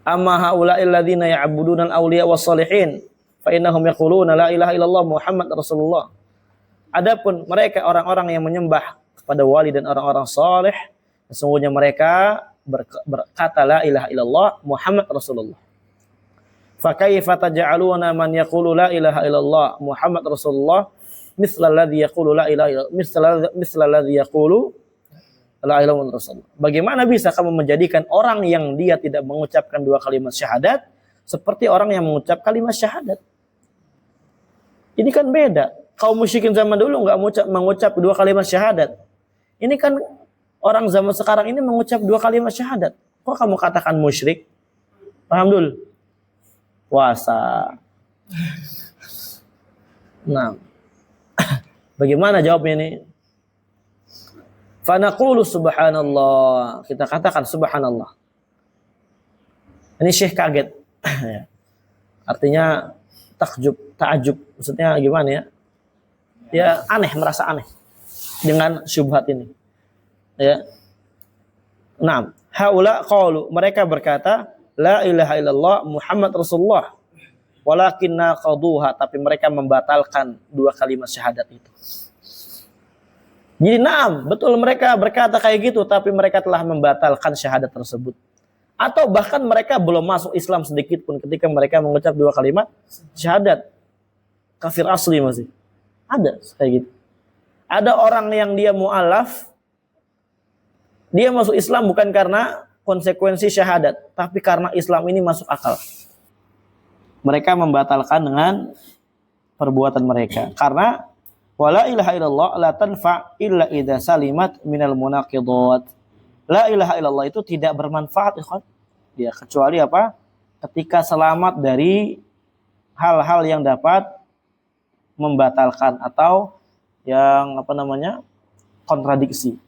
Amma haula'il ladzina ya'buduna al-awliya was-shalihin fa innahum yaquluna la ilaha illallah Muhammad Rasulullah. Adapun mereka orang-orang yang menyembah kepada wali dan orang-orang saleh, sesungguhnya mereka berkata la ilaha illallah Muhammad Rasulullah. Fa kaifa taj'aluna man yaqulu la ilaha illallah Muhammad Rasulullah misla alladhi yaqulu la ilaha illallah misla alladhi yaqulu la ilaha illallah Rasulullah. Bagaimana bisa kamu menjadikan orang yang dia tidak mengucapkan dua kalimat syahadat seperti orang yang mengucap kalimat syahadat? Ini kan beda. Kaum musyrikin zaman dulu enggak mengucap dua kalimat syahadat. Ini kan orang zaman sekarang ini mengucap dua kalimat syahadat. Kok kamu katakan musyrik? Paham dulu? Puasa. Nah. Bagaimana jawabnya ini? Fa naqulu subhanallah. Kita katakan subhanallah. Ini Syekh kaget. Artinya ta'ajub. Maksudnya gimana ya? Ya aneh, merasa aneh dengan syubhat ini. Ya. Naam, haula qalu, mereka berkata la ilaha illallah Muhammad Rasulullah. Walakinna qaduha, tapi mereka membatalkan dua kalimat syahadat itu. Jadi naam, betul mereka berkata kayak gitu, tapi mereka telah membatalkan syahadat tersebut. Atau bahkan mereka belum masuk Islam sedikit pun ketika mereka mengucap dua kalimat syahadat. Kafir asli masih. Ada kayak gitu. Ada orang yang dia mu'alaf, dia masuk Islam bukan karena konsekuensi syahadat, tapi karena Islam ini masuk akal. Mereka membatalkan dengan perbuatan mereka. Karena wala ilaha illallah la tanfa illa idza salimat minal munaqidat. La ilaha illallah itu tidak bermanfaat, ikhwan. Ya, kecuali apa? Ketika selamat dari hal-hal yang dapat membatalkan atau yang kontradiksi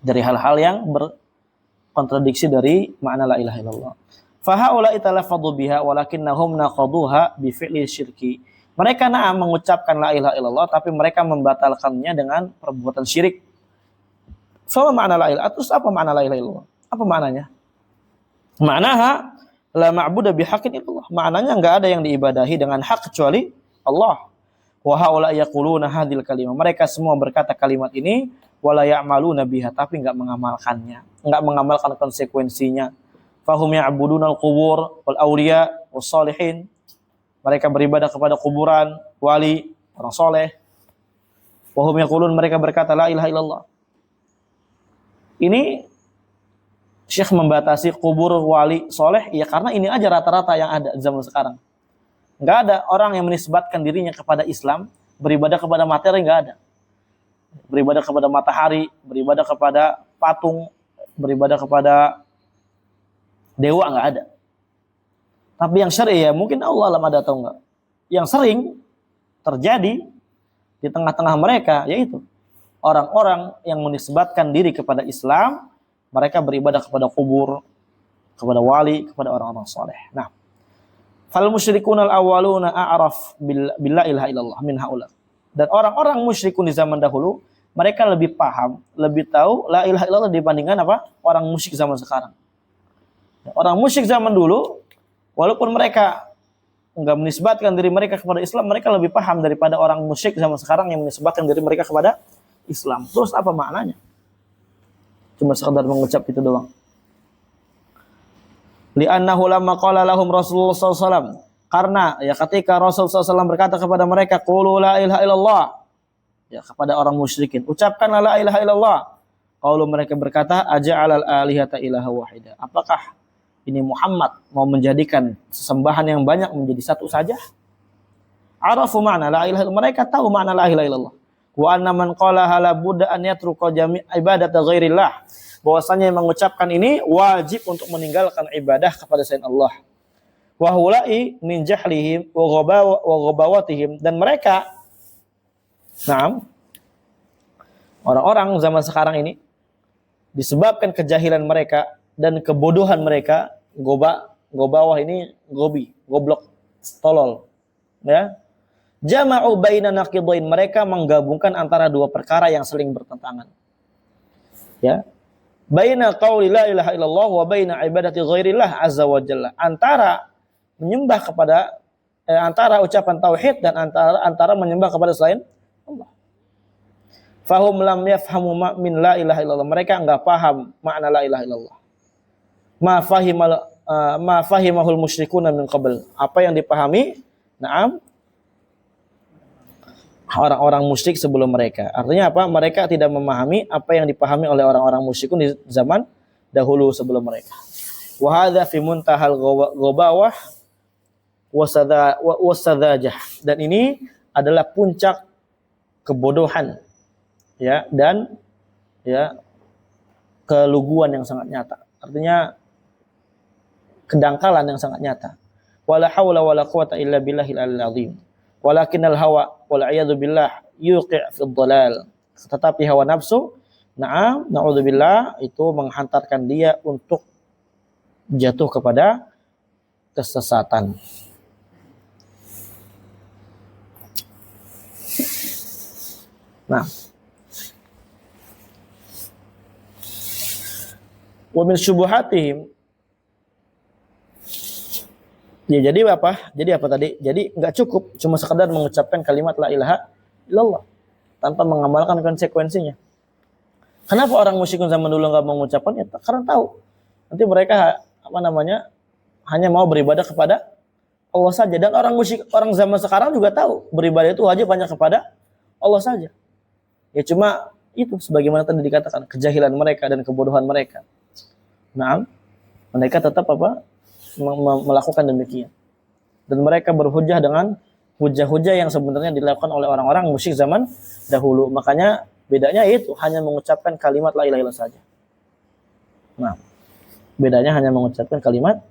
dari hal-hal yang berkontradiksi dari makna la ilaha illallah. Fa haula italafadhu biha walakinnahum naqaduha bi fi'li syirki. Mereka mengucapkan la ilaha illallah tapi mereka membatalkannya dengan perbuatan syirik. Fa makna la ilaha, terus apa makna la ilaha illallah? Apa maknanya? Maknaha la ma'budu bihaqqin illallah. Maknanya enggak ada yang diibadahi dengan hak kecuali Allah. Wa haula yaquluna hadhil kalimah. Mereka semua berkata kalimat ini wala ya'maluna biha, tapi enggak mengamalkannya, enggak mengamalkan konsekuensinya. Fahum ya'budunal qubur wal awliya was salihin. Mereka beribadah kepada kuburan, wali, orang soleh. Wahum yaqulun, mereka berkata la ilaha illallah. Ini Syekh membatasi kubur, wali, soleh, ya karena ini aja rata-rata yang ada di zaman sekarang. Enggak ada orang yang menisbatkan dirinya kepada Islam, beribadah kepada materi, enggak ada. Beribadah kepada matahari, beribadah kepada patung, beribadah kepada dewa, enggak ada. Tapi yang syar'i ya mungkin Allah alam ada atau enggak. Yang sering terjadi di tengah-tengah mereka yaitu orang-orang yang menisbatkan diri kepada Islam, mereka beribadah kepada kubur, kepada wali, kepada orang-orang saleh. Nah, fal musyrikun al-awwaluna a'raf bil la ilaha illallah min haula. Dan orang-orang musyrikun di zaman dahulu, mereka lebih paham, lebih tahu la ilaha illallah dibandingkan apa? Orang musyrik zaman sekarang. Orang musyrik zaman dulu, walaupun mereka enggak menisbatkan diri mereka kepada Islam, mereka lebih paham daripada orang musyrik zaman sekarang yang menisbatkan diri mereka kepada Islam. Terus apa maknanya? Cuma sekedar mengucap itu doang. Li'annahu lamma qala lahum Rasulullah SAW. Karena ya ketika Rasulullah SAW berkata kepada mereka, qulu la ilaha illallah. Ya kepada orang musyrikin, ucapkanlah la ilaha illallah. Qalu mereka berkata, aja'alal alihata ilaha wahida. Apakah ini Muhammad mau menjadikan sesembahan yang banyak menjadi satu saja? Arafu ma'na la ilaha illallah. Mereka tahu makna la ilaha illallah. Wa anna man qalaha la budda an yatruka jami' ibadata ghairillah. Bahwasanya yang mengucapkan ini wajib untuk meninggalkan ibadah kepada selain Allah. Wa hula'i min jahlihim wa ghabawatihim, dan mereka orang-orang zaman sekarang ini disebabkan kejahilan mereka dan kebodohan mereka, gobawah ini goblok, tolol, ya. Jama'u baina naqidain, mereka menggabungkan antara dua perkara yang saling bertentangan. Ya. Baina qauli la ilaha illallah wa baina ibadati ghairillah azza wa jalla. Antara menyembah kepada antara ucapan tauhid dan antara menyembah kepada selain Allah. Fahum lam yafhamu min la ilaha illallah. Mereka enggak paham makna la ilaha illallah. Ma fahimahul musyrikuna min qabl. Apa yang dipahami orang-orang musyrik sebelum mereka. Artinya apa? Mereka tidak memahami apa yang dipahami oleh orang-orang musyrikun di zaman dahulu sebelum mereka. Wa hadza fi muntahal ghabawah wasadajah. Dan ini adalah puncak kebodohan, ya, dan ya keluguan yang sangat nyata. Artinya kedangkalan yang sangat nyata. Wala haula wala quwata illa billahil azim. Walakinnal hawa wal a'yadu billah yuqi' fid dhalal. Tetapi hawa nafsu, na'udzubillah, itu menghantarkan dia untuk jatuh kepada kesesatan. Wa min syubuhatihim. Ya, jadi apa? Jadi apa tadi? Jadi enggak cukup cuma sekedar mengucapkan kalimat la ilaha illallah tanpa mengamalkan konsekuensinya. Kenapa orang musyrikin zaman dulu enggak mengucapkan? Ya, karena tahu nanti mereka hanya mau beribadah kepada Allah saja. Dan orang zaman sekarang juga tahu beribadah itu wajib hanya kepada Allah saja. Ya cuma itu sebagaimana tadi dikatakan, kejahilan mereka dan kebodohan mereka. Mereka tetap melakukan demikian. Dan mereka berhujjah dengan hujjah-hujjah yang sebenarnya dilakukan oleh orang-orang musyrik zaman dahulu. Makanya bedanya itu hanya mengucapkan kalimat la ilaha illallah saja. Bedanya hanya mengucapkan kalimat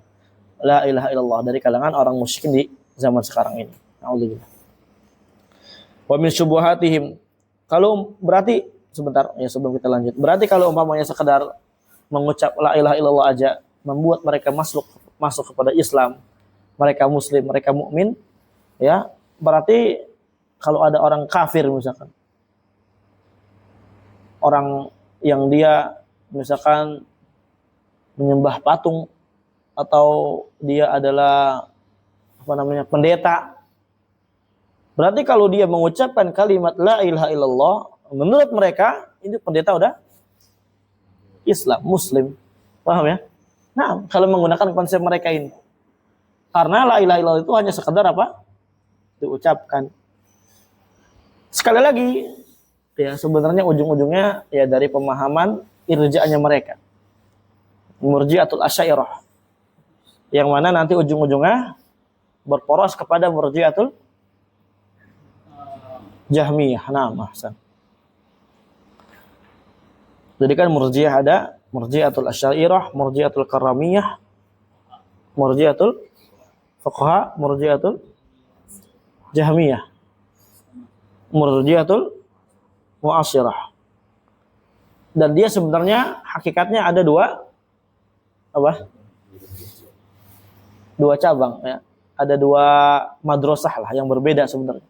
la ilaha illallah dari kalangan orang musyrik di zaman sekarang ini. Alhamdulillah. Wa min syubuhatihim. Kalau berarti sebentar ya sebelum kita lanjut. Berarti kalau umpamanya sekedar mengucap la ilaha illallah aja membuat mereka masuk kepada Islam, mereka muslim, mereka mukmin, ya, berarti kalau ada orang kafir misalkan, orang yang dia misalkan menyembah patung atau dia adalah pendeta, berarti kalau dia mengucapkan kalimat la ilaha illallah, menurut mereka ini pendeta udah Islam, muslim, paham ya? Kalau menggunakan konsep mereka ini. Karena la ilaha illallah itu hanya sekedar diucapkan. Sekali lagi, ya sebenarnya ujung-ujungnya ya dari pemahaman irja'nya mereka. Murji'atul Asy'ariyah. Yang mana nanti ujung-ujungnya berporos kepada Murji'atul Jahmiyah. Ahsan. Jadi kan Murji'ah ada Murji'atul Asy'ariyah, Murji'atul Karamiyah, Murji'atul Fuqaha, Murji'atul Jahmiyah, Murji'atul Mu'asyirah. Dan dia sebenarnya hakikatnya ada dua cabang, ya. Ada dua madrasah lah yang berbeda sebenarnya.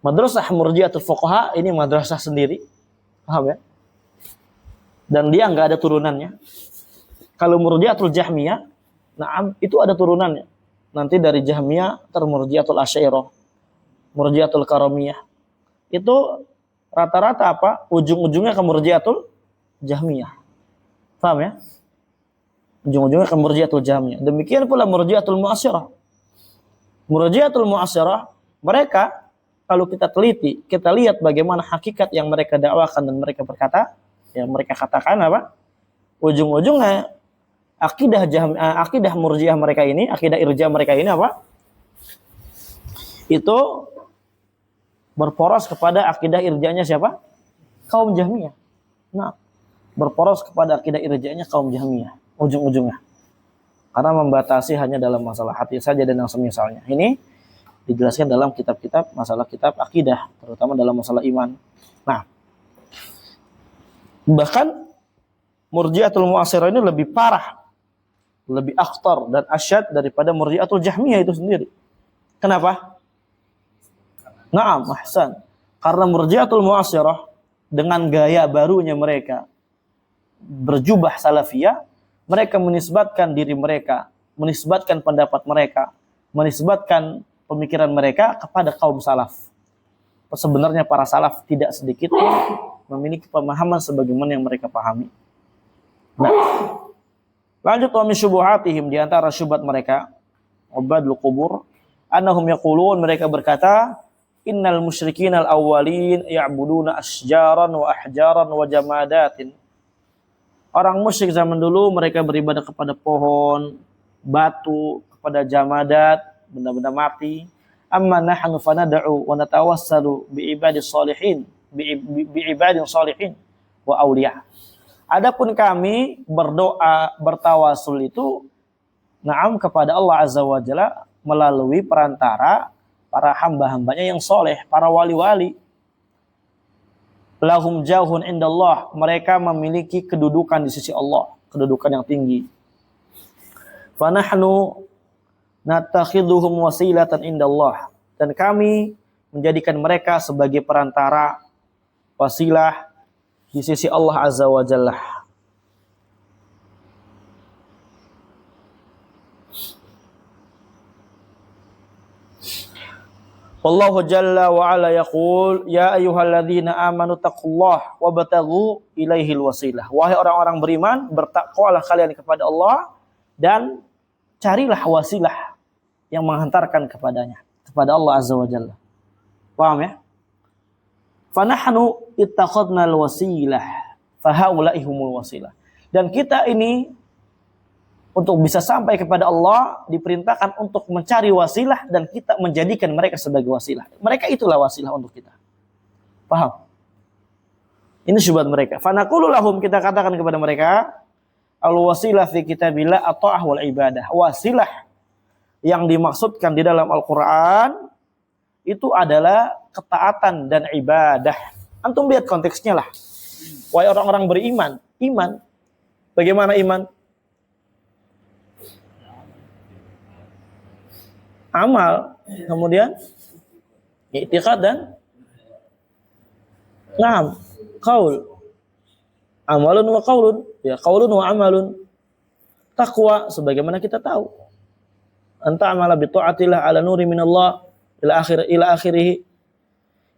Madrasah Murji'atul Fuqaha ini madrasah sendiri, paham ya? Dan dia enggak ada turunannya. Kalau Murji'atul Jahmiyah, itu ada turunannya. Nanti dari Jahmiyah Murji'atul Asy'ariyah, Murji'atul Karamiyah. Itu rata-rata ujung-ujungnya ke Murji'atul Jahmiyah. Paham ya? Ujung-ujungnya ke Murji'atul Jahmiyah. Demikian pula Murji'atul Mu'asyirah. Murji'atul Mu'asyirah, mereka kalau kita teliti, kita lihat bagaimana hakikat yang mereka dakwakan dan mereka berkata, yang mereka katakan apa? Ujung-ujungnya akidah Murji'ah mereka ini, akidah Irja mereka ini apa? Itu berporos kepada akidah irjanya siapa? Kaum Jahmiyah. Nah, berporos kepada akidah irjanya kaum Jahmiyah ujung-ujungnya. Karena membatasi hanya dalam masalah hati saja dan yang semisalnya. Ini dijelaskan dalam kitab-kitab, masalah kitab akidah, terutama dalam masalah iman. Nah, bahkan Murji'atul Mu'asyirah ini lebih parah, lebih akhtar dan asyad daripada Murji'atul Jahmiyah itu sendiri. Kenapa? Naam, ahsan. Karena Murji'atul Mu'asyirah dengan gaya barunya mereka berjubah salafiyah, mereka menisbatkan diri mereka, menisbatkan pendapat mereka, menisbatkan pemikiran mereka kepada kaum salaf. Sebenarnya para salaf tidak sedikit memiliki pemahaman sebagaimana yang mereka pahami. Nah, lanjut wa min syubuhatihim, di antara syubhat mereka, ubadul qubur, annahum yaqulun, mereka berkata, innal musyrikin al-awwalin ya'buduna asjaran wa ahjaran wa jamadatin. Orang musyrik zaman dulu mereka beribadah kepada pohon, batu, kepada jamadat, benda-benda mati. Amma nahnu fanad'u wa natawassalu bi ibadis salihin, bi ibadin salihin wa auliya. Adapun kami berdoa, bertawasul itu na'am kepada Allah Azza wa Jalla melalui perantara para hamba-hambanya yang soleh, para wali-wali. Lahum jauhun indallah, mereka memiliki kedudukan di sisi Allah, kedudukan yang tinggi. Fanahnu natakhiduhum wasilatan indallah, dan kami menjadikan mereka sebagai perantara, wasilah di sisi Allah Azza wa Jalla. Wallahu jalla wa ala yaqul ya ayyuhalladzina amanu taqullaha wabtaghu ilaihil wasilah. Wahai orang-orang beriman, bertakwalah kalian kepada Allah dan carilah wasilah yang menghantarkan kepadanya, kepada Allah Azza wa Jalla. Paham ya? Fanahnu ittakhadna al-wasilah fahaula'i humul wasilah. Dan kita ini untuk bisa sampai kepada Allah diperintahkan untuk mencari wasilah dan kita menjadikan mereka sebagai wasilah. Mereka itulah wasilah untuk kita. Paham? Ini syubhat mereka. Fanaqulu lahum, kita katakan kepada mereka, al-wasilah fi kitabillah at-ta'ah wal ibadah. Wasilah yang dimaksudkan di dalam Al-Qur'an itu adalah ketaatan dan ibadah. Antum lihat konteksnya lah. Wahai orang-orang beriman, iman. Bagaimana iman? Amal, kemudian i'tiqad dan qaul. Amalun wa qaulun, ya qaulun wa amalun. Taqwa sebagaimana kita tahu. Anta amala bi ta'atillah ala nuri minallah ila akhirih.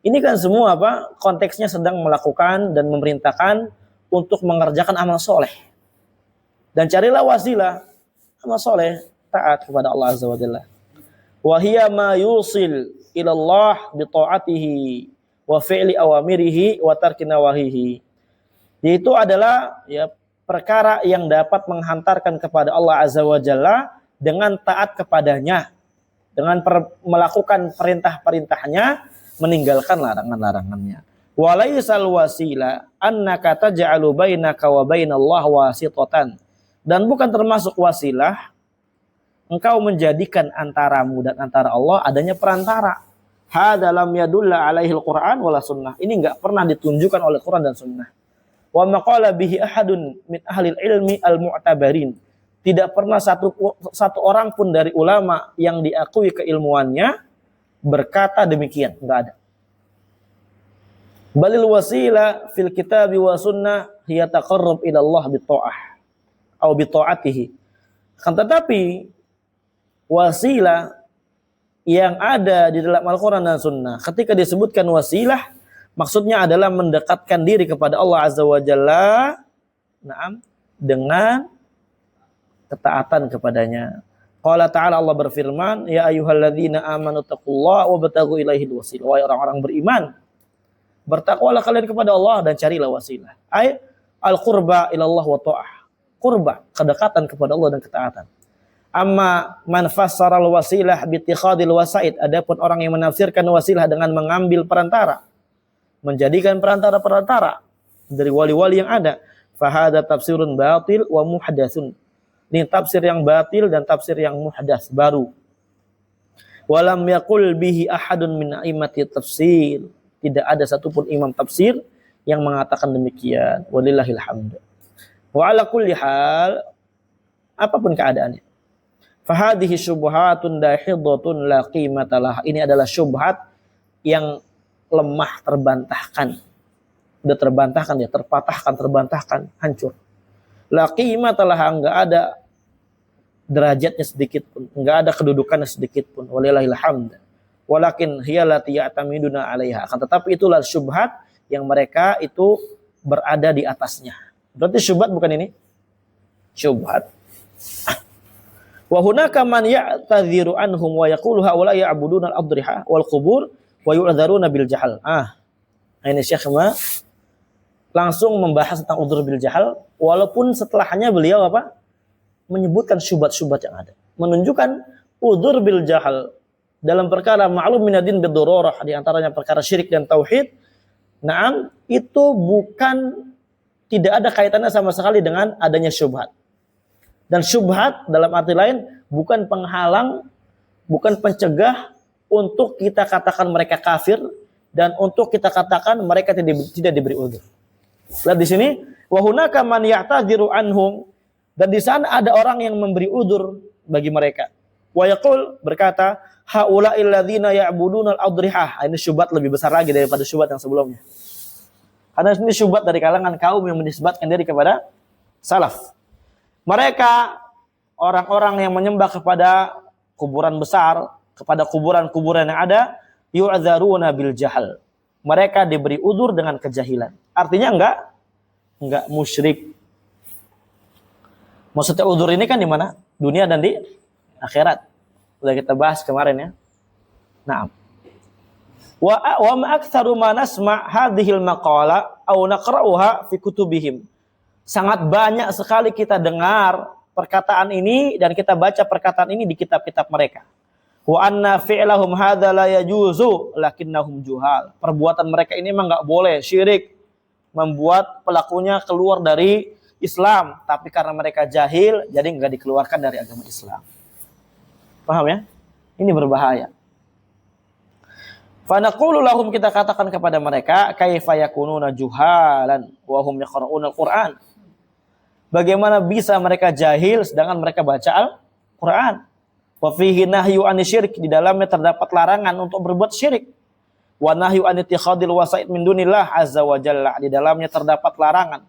Ini kan semua apa? Konteksnya sedang melakukan dan memerintahkan untuk mengerjakan amal soleh. Dan carilah wasilah amal soleh, taat kepada Allah Azza wa Jalla. Wahia ma yusil ilallah bi ta'atihi wa fi'li awamirihi wa tarki nawahihi. Itu adalah ya perkara yang dapat menghantarkan kepada Allah Azza wa Jalla dengan taat kepadanya, dengan melakukan perintah-perintahnya, meninggalkan larangan-larangannya. Walaisal wasila annaka taj'alu bainaka wa bainallahi wasitatan. Dan bukan termasuk wasilah engkau menjadikan antaramu dan antara Allah adanya perantara. Hadza lam yadulla alaihi al-Qur'an wala sunnah. Ini enggak pernah ditunjukkan oleh Quran dan sunnah. Wa maqala bihi ahadun min ahli ilmi al-mu'tabarin. Tidak pernah satu orang pun dari ulama yang diakui keilmuannya berkata demikian, enggak ada. Balil wasila fil kitabi wa sunnah hiya taqarrub ila Allah bi ta'ah atau bi ta'atihi. Kan tetapi wasilah yang ada di dalam Al-Quran dan Sunnah, ketika disebutkan wasilah, maksudnya adalah mendekatkan diri kepada Allah Azza wa Jalla, dengan ketaatan kepadanya. Qala ta'ala, Allah berfirman, ya ayyuhalladzina amanu taqullaha wabtaghu ilaihil wasilah. Wahai orang-orang beriman, bertakwalah kalian kepada Allah dan carilah wasilah. Ay al-qurba ilallah wa ta'ah. Qurba, kedekatan kepada Allah dan ketaatan. Amma man fassara al-wasilah bi ittikhadil wasaid. Adapun orang yang menafsirkan wasilah dengan mengambil perantara, menjadikan perantara-perantara dari wali-wali yang ada, fahada tafsirun batil wa muhdatsun. Ini tafsir yang batil dan tafsir yang muhdats, baru. Walam yaqul bihi ahadun min a'immati tafsir. Tidak ada satupun imam tafsir yang mengatakan demikian. Walillahil hamd. Wa ala kulli hal, apapun keadaannya, fahadhihi syubhatun dahidatun la qimata laha. Ini adalah syubhat yang lemah, terbantahkan. Udah terbantahkan ya, terpatahkan, terbantahkan, hancur. La qimata laha, enggak ada derajatnya sedikit pun, enggak ada kedudukannya sedikit pun. Walillahil hamd. Walakin hiya lati ya'tamiduna 'alaiha. Akan tetapi itulah syubhat yang mereka itu berada di atasnya. Berarti syubhat bukan ini? Syubhat. Wa hunaka man ya'tadhiru anhum wa yaqulu haula ya'buduna al-adriha wal qubur wa yu'dzaruna bil jahal. Ini Syekh langsung membahas tentang udzur bil jahal, walaupun setelahnya beliau apa? Menyebutkan syubhat-syubhat yang ada. Menunjukkan udzur bil jahal dalam perkara ma'lum minadin bid-darurah, di antaranya perkara syirik dan tauhid. Naam, itu bukan, tidak ada kaitannya sama sekali dengan adanya syubhat. Dan syubhat dalam arti lain bukan penghalang, bukan pencegah untuk kita katakan mereka kafir dan untuk kita katakan mereka tidak diberi udzur. Lihat di sini, wa hunaka man ya'tadiru anhum, dan di sana ada orang yang memberi udzur bagi mereka. Wa yaqul, berkata, haula'il ladzina ya'buduna al-adrihah. Ini syubhat lebih besar lagi daripada syubhat yang sebelumnya. Karena ini syubhat dari kalangan kaum yang menisbatkan diri kepada salaf. Mereka orang-orang yang menyembah kepada kuburan besar, kepada kuburan-kuburan yang ada, yu'dzaruna bil jahal. Mereka diberi udzur dengan kejahilan. Artinya enggak musyrik. Maksudnya udzur ini kan di mana? Dunia dan di akhirat. Sudah kita bahas kemarin ya. Naam. Wa ma aktsaru ma nasma' hadhil maqala aw naqra'uha fi kutubihim. Sangat banyak sekali kita dengar perkataan ini dan kita baca perkataan ini di kitab-kitab mereka. Wa anna fi'lahum hadza la yajuzu lakinnahum juhal. Perbuatan mereka ini memang enggak boleh, syirik, membuat pelakunya keluar dari Islam, tapi karena mereka jahil jadi enggak dikeluarkan dari agama Islam. Paham ya? Ini berbahaya. Fa naqulu lahum, kita katakan kepada mereka, kaifa yakununa juhalan wa hum yaqra'una al-Qur'an. Bagaimana bisa mereka jahil sedangkan mereka baca Al-Qur'an? Wa fihi nahyu anisyirik, di dalamnya terdapat larangan untuk berbuat syirik. Wa nahyu an ittikhadil wasaid min dunillah azza wa jalla, di dalamnya terdapat larangan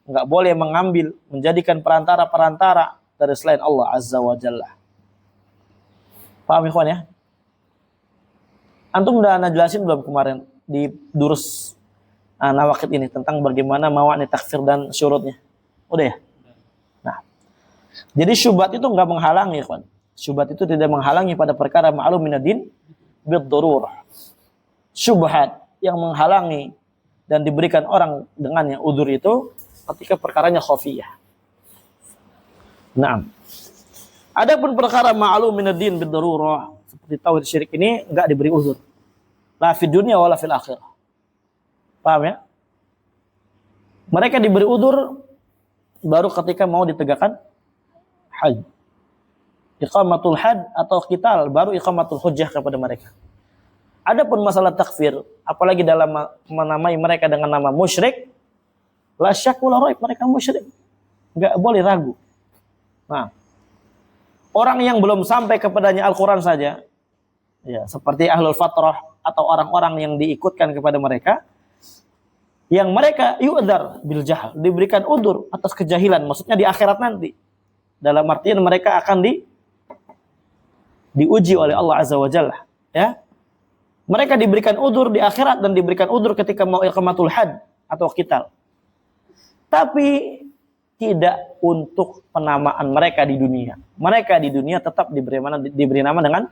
enggak boleh mengambil, menjadikan perantara-perantara dari selain Allah azza wa jalla. Paham ikhwan ya? Antum udah ana jelasin belum kemarin di durus nawaqid ini tentang bagaimana mawani takfir dan syurutnya? Udah ya? Nah. Jadi syubhat itu enggak menghalangi, ikhwan. Syubhat itu tidak menghalangi pada perkara ma'lum minadin bid-darurah. Syubhat yang menghalangi dan diberikan orang dengannya udzur itu ketika perkaranya khafiyah. Naam. Adapun perkara ma'lum minad-din bid-darurah seperti tauhid syirik ini enggak diberi udzur. La fid dunya wala fil akhirah. Paham ya? Mereka diberi udzur baru ketika mau ditegakkan haid. Iqamatul had atau qital, baru iqamatul hujjah kepada mereka. Adapun masalah takfir, apalagi dalam menamai mereka dengan nama musyrik, la syak wala raib, mereka musyrik. Enggak boleh ragu. Nah, orang yang belum sampai kepadanya Al-Quran saja, ya, seperti ahlul fatrah atau orang-orang yang diikutkan kepada mereka, yang mereka yu'dzar bil jahal, diberikan udzur atas kejahilan, maksudnya di akhirat nanti. Dalam artian mereka akan diuji oleh Allah azza wa jalla, ya. Mereka diberikan udzur di akhirat dan diberikan udzur ketika mau iqamatul had atau qital. Tapi tidak untuk penamaan mereka di dunia. Mereka di dunia tetap diberi nama dengan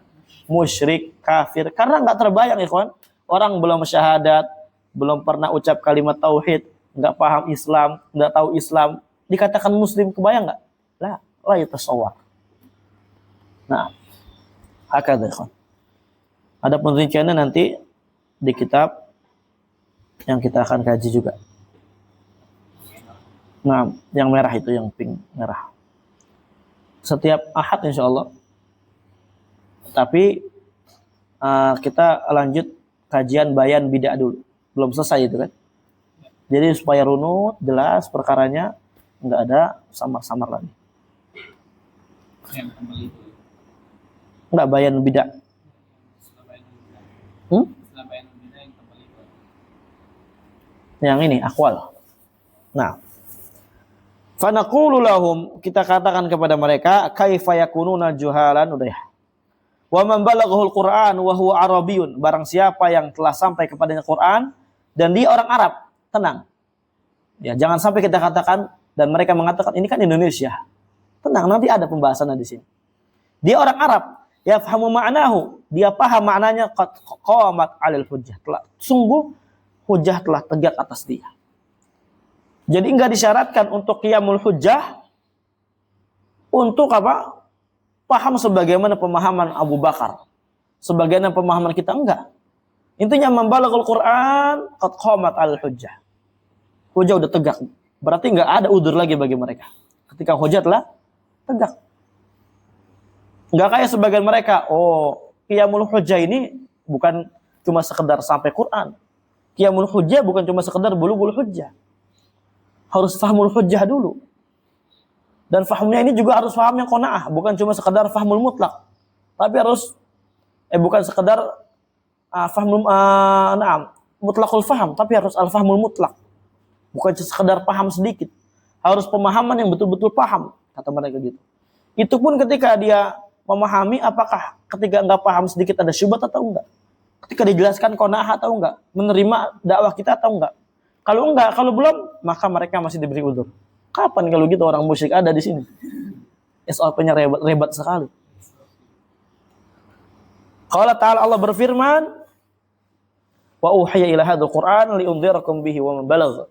musyrik, kafir. Karena nggak terbayang, ikhwan. Orang belum syahadat, belum pernah ucap kalimat tauhid, nggak paham Islam, nggak tahu Islam, dikatakan muslim, kebayang nggak? La yatasawwar. Nah, hakadha, ikhwan. Ada penrinciannya nanti di kitab yang kita akan kaji juga. Nah, yang merah itu, yang pink merah. Setiap Ahad insya Allah. Tapi kita lanjut kajian bayan bidah dulu. Belum selesai itu kan. Jadi supaya runut, jelas perkaranya, nggak ada samar-samar lagi. Nggak bayan bidah. Yang ini akwal. Nah, fanaqulu lahum, kita katakan kepada mereka, kaifa yakununa juhalan, udah ya. Wa man balaghul Qur'an wa huwa Arabiyyun, barang siapa yang telah sampai kepadanya Quran dan dia orang Arab, tenang. Ya, jangan sampai kita katakan dan mereka mengatakan ini kan Indonesia. Tenang, nanti ada pembahasannya di sini. Dia orang Arab, yafhamu ma'nahu, dia paham maknanya, qad qamat 'alal hujjah, telah sungguh hujjah telah tegak atas dia. Jadi enggak disyaratkan untuk qiyamul hujjah untuk apa? Paham sebagaimana pemahaman Abu Bakar, sebagaimana pemahaman kita, enggak. Intinya membalaghul Quran qad qamat 'alal hujjah. Hujjah udah tegak. Berarti enggak ada udzur lagi bagi mereka. Ketika hujjah telah tegak. Enggak kayak sebagian mereka, oh, qiyamul hujjah ini bukan cuma sekedar sampai Quran. Qiyamul hujjah bukan cuma sekedar bulughul hujjah. Harus fahmul hujjah dulu. Dan fahmnya ini juga harus faham yang qanaah, bukan cuma sekedar fahmul mutlak. Tapi harus bukan sekedar fahmul mutlaqul faham, tapi harus al-fahmul mutlak. Bukan sekedar paham sedikit. Harus pemahaman yang betul-betul paham, kata mereka gitu. Itu pun ketika dia memahami, apakah ketika enggak paham sedikit ada syubhat atau enggak? Ketika dijelaskan qanaah atau enggak? Menerima dakwah kita atau enggak? Kalau enggak, kalau belum, maka mereka masih diberi udzur. Kapan kalau gitu orang musyrik ada di sini? SOP-nya rebat sekali. Qala ta'ala, Allah berfirman, wa uhiya ila hadzal Qur'an liundzirakum bihi wa man balagha.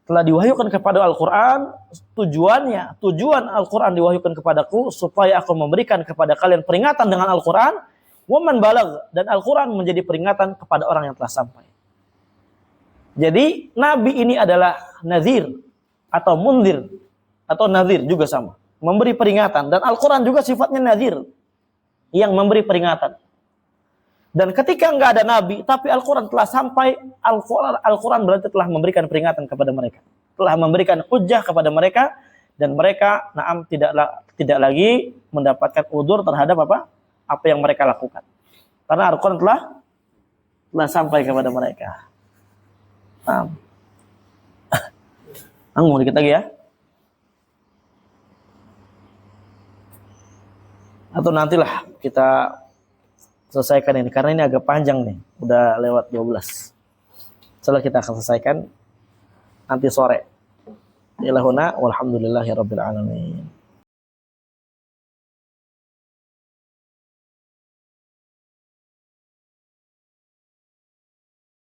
Telah diwahyukan kepada Al-Qur'an, tujuan Al-Qur'an diwahyukan kepadaku supaya aku memberikan kepada kalian peringatan dengan Al-Qur'an, wa man balagha, dan Al-Qur'an menjadi peringatan kepada orang yang telah sampai. Jadi Nabi ini adalah nazir atau mundir atau nazir juga sama, memberi peringatan, dan Al-Quran juga sifatnya nazir yang memberi peringatan. Dan ketika enggak ada Nabi tapi Al-Quran telah sampai, Al-Quran berarti telah memberikan peringatan kepada mereka, telah memberikan hujjah kepada mereka, dan mereka tidak lagi mendapatkan udzur terhadap apa yang mereka lakukan, karena Al-Quran telah sampai kepada mereka. Anggung dikit lagi ya. Atau nantilah kita selesaikan ini, karena ini agak panjang nih, udah lewat 12. Setelah kita akan selesaikan nanti sore. Ilahuna walhamdulillahirabbil alamin.